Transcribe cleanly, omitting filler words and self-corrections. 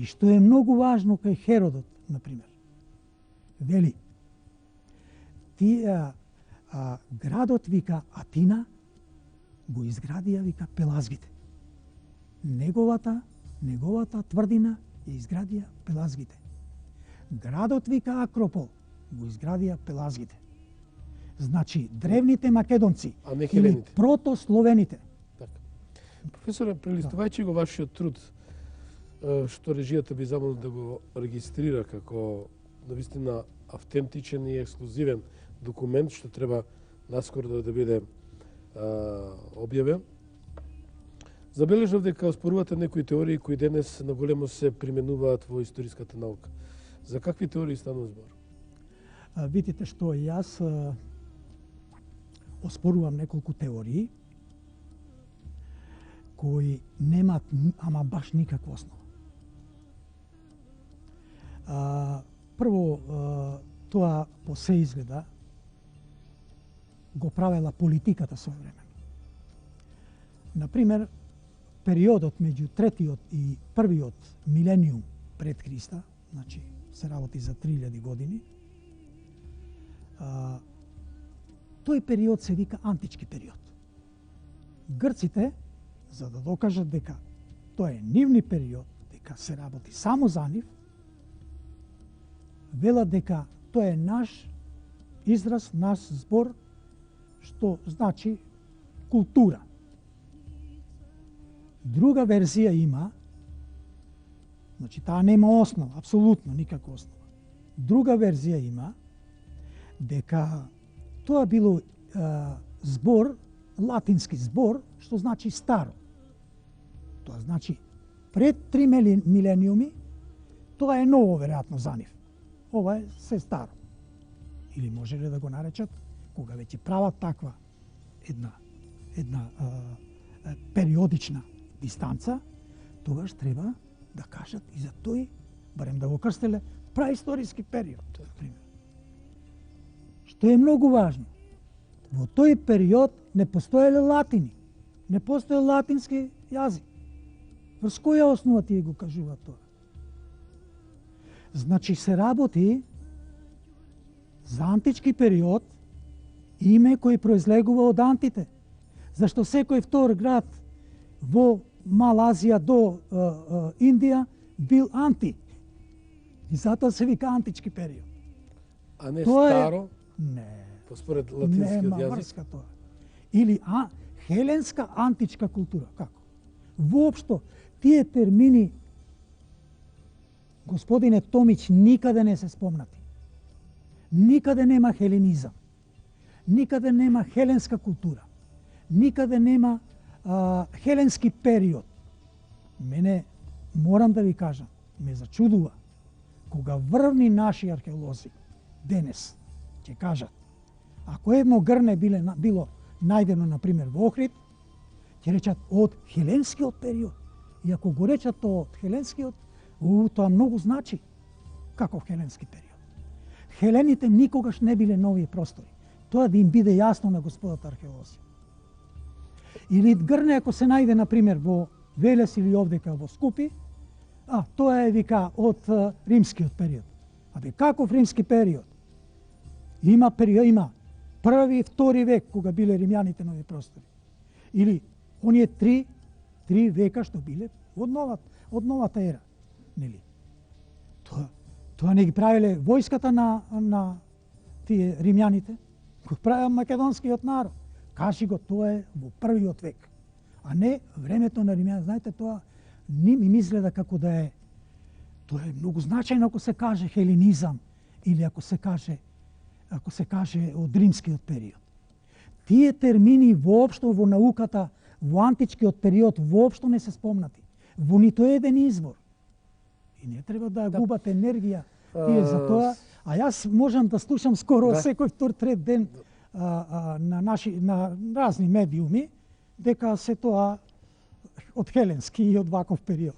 И што е многу важно кај Херодот, например, вели, градот, вика, Атина, го изградија, вика, пелазгите. Неговата тврдина ја изградија пелазгите. Градот, вика, Акропол, го изградија пелазгите. Значи, древните македонци или протословените. Така. Професоре, прелистувајќи го вашиот труд, што режијата би замолил да го регистрира како навистина автентичен и ексклузивен документ, што треба наскоро да биде објавен. Забележав дека оспорувате некои теории кои денес наголемо се применуваат во историската наука. За какви теории станува збор? Видите што јас оспорувам неколку теории кои немаат ама баш никаква основа. Прво, тоа по се изгледа го правела политиката своевремено. Например, периодот меѓу третиот и првиот милениум пред Христа, значи се работи за 3000 години, тој период се вика антички период. Грците, за да докажат дека тоа е нивни период, дека се работи само за нив, велат дека тоа е наш израз, наш збор, што значи култура. Друга верзија има, значи таа нема основа, апсолутно никаква основа. Друга верзија има дека тоа било збор, латински збор, што значи старо. Тоа значи пред 3 милениуми, тоа е ново веројатно за нив. Ова е се старо. Или може ли да го наречат, кога веќе прават таква една периодична дистанца, тогаш треба да кажат и за тој, барем да го крстеле, праисториски период, например. Што е многу важно. Во тој период не постоеле латини, не постоел латински јазик. Врз која основа тие го кажува тоа? Значи се работи за антички период, име кој произлегува од антите. Зашто секој втор град во Мала Азија до Индија бил анти. И затоа се вика антички период. А не тоа старо? Не. Поспоред латинскиот јазик? Нема врска тоа. Или хеленска античка култура. Како? Воопшто, тие термини, господине Томич, никаде не се спомнати. Никаде нема хеленизам. Никаде нема хеленска култура. Никаде нема хеленски период. Мене, морам да ви кажам, ме зачудува кога врвни наши археолози денес ќе кажат, ако едно грне било најдено, например, во Охрид, ќе речат од хеленскиот период. И ако го речат тоа од хеленскиот, тоа многу значи каков хеленски период. Хелените никогаш не биле нови простори. Тоа да им биде јасно на господата археолози. Или грне ако се најде, например, во Велес или овдека во Скупи, тоа е, вика, од римскиот период. Абе, каков римски период? Има први и втори век, кога биле римјаните нови простори. Или оние три века што биле од новата ера. Нели? Тоа не ги правиле војската на тие римјаните, го правил македонскиот народ. Кажи го, тоа е во првиот век, а не времето на римјаните. Знаете, тоа ми изгледа како да е, тоа е многу значајно ако се каже хеленизам или ако се каже од римскиот период. Тие термини воопшто во науката во античкиот период воопшто не се спомнати во нито еден извор. И не треба да губат енергија тие за тоа. А јас можам да слушам скоро секој втор трет ден на разни медиуми дека се тоа од хеленски и од ваков период.